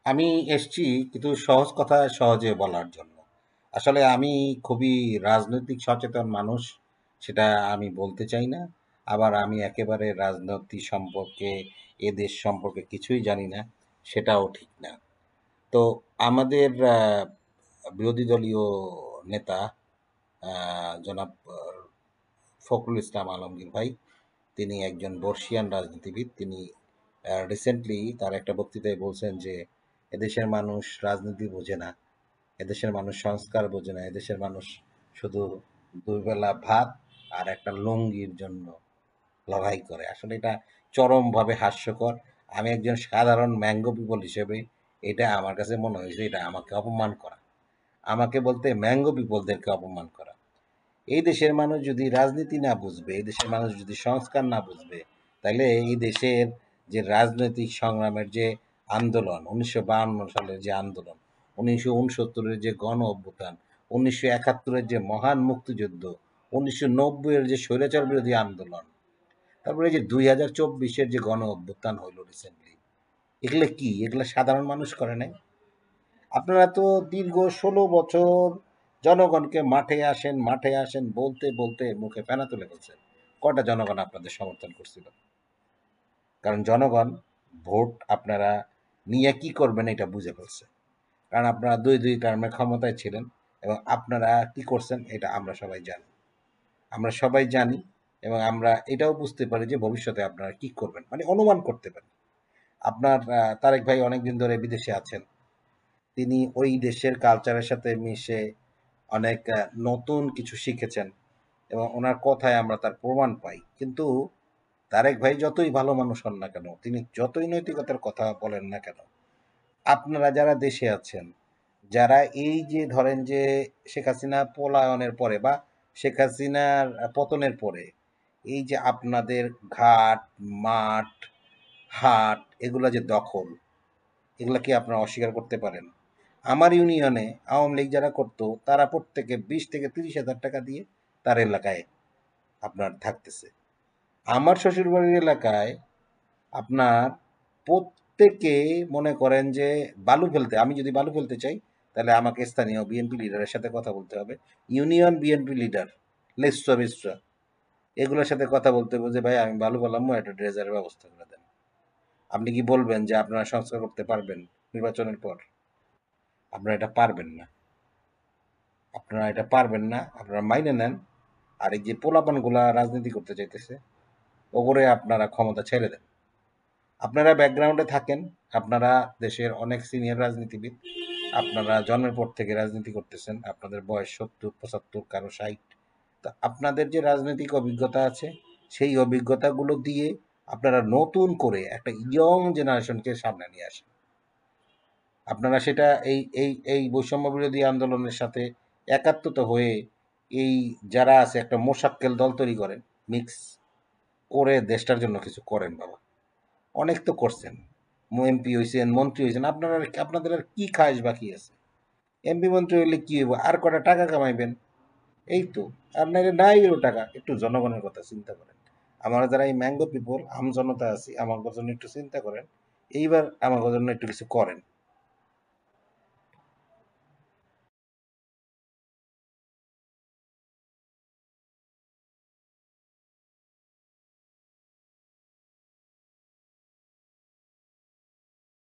আমি এসছি কিন্তু সহজ কথা সহজে বলার জন্য। আসলে আমি খুবই রাজনৈতিক সচেতন মানুষ, সেটা আমি বলতে চাই না। আবার আমি একেবারে রাজনীতি সম্পর্কে, এ দেশ সম্পর্কে কিছুই জানি না, সেটাও ঠিক না। তো আমাদের বিরোধী দলীয় নেতা জনাব ফখরুল ইসলাম আলমগীর ভাই, তিনি একজন বর্ষিয়ান রাজনীতিবিদ। তিনি রিসেন্টলি তার একটা বক্তৃতায় বলছেন যে এদেশের মানুষ রাজনীতি বোঝে না, এদেশের মানুষ সংস্কার বোঝে না, এদেশের মানুষ শুধু দুবেলা ভাত আর একটা লুঙ্গির জন্য লড়াই করে। আসলে এটা চরমভাবে হাস্যকর। আমি একজন সাধারণ ম্যাঙ্গো পিপল হিসেবে এটা আমার কাছে মনে হয়েছে এটা আমাকে অপমান করা। আমাকে বলতে ম্যাঙ্গো পিপলদেরকে অপমান করা। এই দেশের মানুষ যদি রাজনীতি না বুঝবে, এই দেশের মানুষ যদি সংস্কার না বুঝবে, তাহলে এই দেশের যে রাজনৈতিক সংগ্রামের যে আন্দোলন, ১৯৫২ সালের যে আন্দোলন, ১৯৬৯-এর যে গণ অভ্যুত্থান, ১৯৭১-এর যে মহান মুক্তিযুদ্ধ, ১৯৯০-এর যে স্বৈরাচার বিরোধী আন্দোলন, তারপরে এই যে ২০২৪-এর যে গণ অভ্যুত্থান হইল রিসেন্টলি, এগুলো কি? এগুলো সাধারণ মানুষ করে নাই? আপনারা তো দীর্ঘ ১৬ বছর জনগণকে মাঠে আসেন, মাঠে আসেন বলতে, বলতে মুখে ফেনা তুলে ফেলছেন। কয়টা জনগণ আপনাদের সমর্থন করছিল? কারণ জনগণ ভোট আপনারা নিয়ে কি করবেন এটা বুঝে ফেলছে। কারণ আপনারা ২ টার্মে ক্ষমতায় ছিলেন এবং আপনারা কি করছেন এটা আমরা সবাই জানি। আমরা সবাই জানি এবং আমরা এটাও বুঝতে পারি যে ভবিষ্যতে আপনারা কি করবেন। মানে অনুমান করতে পারি। আপনার তারেক ভাই অনেকদিন ধরে বিদেশে আছেন। তিনি ওই দেশের কালচারের সাথে মিশে অনেক নতুন কিছু শিখেছেন এবং ওনার কথায় আমরা তার প্রমাণ পাই। কিন্তু তারেক ভাই যতই ভালো মানুষ হন না কেন, তিনি যতই নৈতিকতার কথা বলেন না কেন, আপনারা যারা দেশে আছেন, যারা এই যে ধরেন যে শেখ হাসিনা পলায়নের পরে বা শেখ হাসিনার পতনের পরে এই যে আপনাদের ঘাট, মাঠ, হাট এগুলা যে দখল, এগুলা কি আপনারা অস্বীকার করতে পারেন? আমার ইউনিয়নে আওয়ামী লীগ যারা করতো তারা প্রত্যেকে ২০ থেকে ৩০ হাজার টাকা দিয়ে তার এলাকায় আপনার থাকতেছে। আমার শ্বশুরবাড়ির এলাকায় আপনার প্রত্যেকে মনে করেন যে বালু ফেলতে, আমি যদি বালু ফেলতে চাই তাহলে আমাকে স্থানীয় বিএনপি লিডারের সাথে কথা বলতে হবে। ইউনিয়ন বিএনপি লিডার লেসরা বেসরা এগুলোর সাথে কথা বলতে হবে যে ভাই আমি বালু ফেলাম, একটা ড্রেজারের ব্যবস্থা করে দেন। আপনি কি বলবেন যে আপনারা সংস্কার করতে পারবেন নির্বাচনের পর? আপনারা এটা পারবেন না। আপনারা এটা পারবেন না, আপনারা মাইনে নেন। আর এই যে পোলাপানগুলা রাজনীতি করতে চাইতেছে, ওগরে আপনারা ক্ষমতা ছেড়ে দেন। আপনারা ব্যাকগ্রাউন্ডে থাকেন, আপনারা দেশের অনেক সিনিয়র রাজনীতিবিদ, আপনারা জন্মের পর থেকে রাজনীতি করতেছেন, আপনাদের বয়স ৭০, ৭৫, কারো ৬০। তা আপনাদের যে রাজনৈতিক অভিজ্ঞতা আছে, সেই অভিজ্ঞতাগুলো দিয়ে আপনারা নতুন করে একটা ইয়ং জেনারেশনকে সামনে নিয়ে আসেন। আপনারা সেটা এই বৈষম্য বিরোধী আন্দোলনের সাথে একাত্মতা হয়ে এই যারা আছে একটা মোশাক্কেল দল তৈরি করেন, মিক্স করে দেশটার জন্য কিছু করেন বাবা। অনেক তো করছেন, এমপি হয়েছেন, মন্ত্রী হয়েছেন, আপনারা আপনাদের আর কি খায়স বাকি আছে? এমপি মন্ত্রী হইলে কি হইব? আর কটা টাকা কামাইবেন, এই তো। আর নাইলে নাই এরও টাকা। একটু জনগণের কথা চিন্তা করেন। আমরা যারা এই ম্যাঙ্গো পিপল, আম জনতা আছি, আমার জন্য একটু চিন্তা করেন। এইবার আমার জন্য একটু কিছু করেন।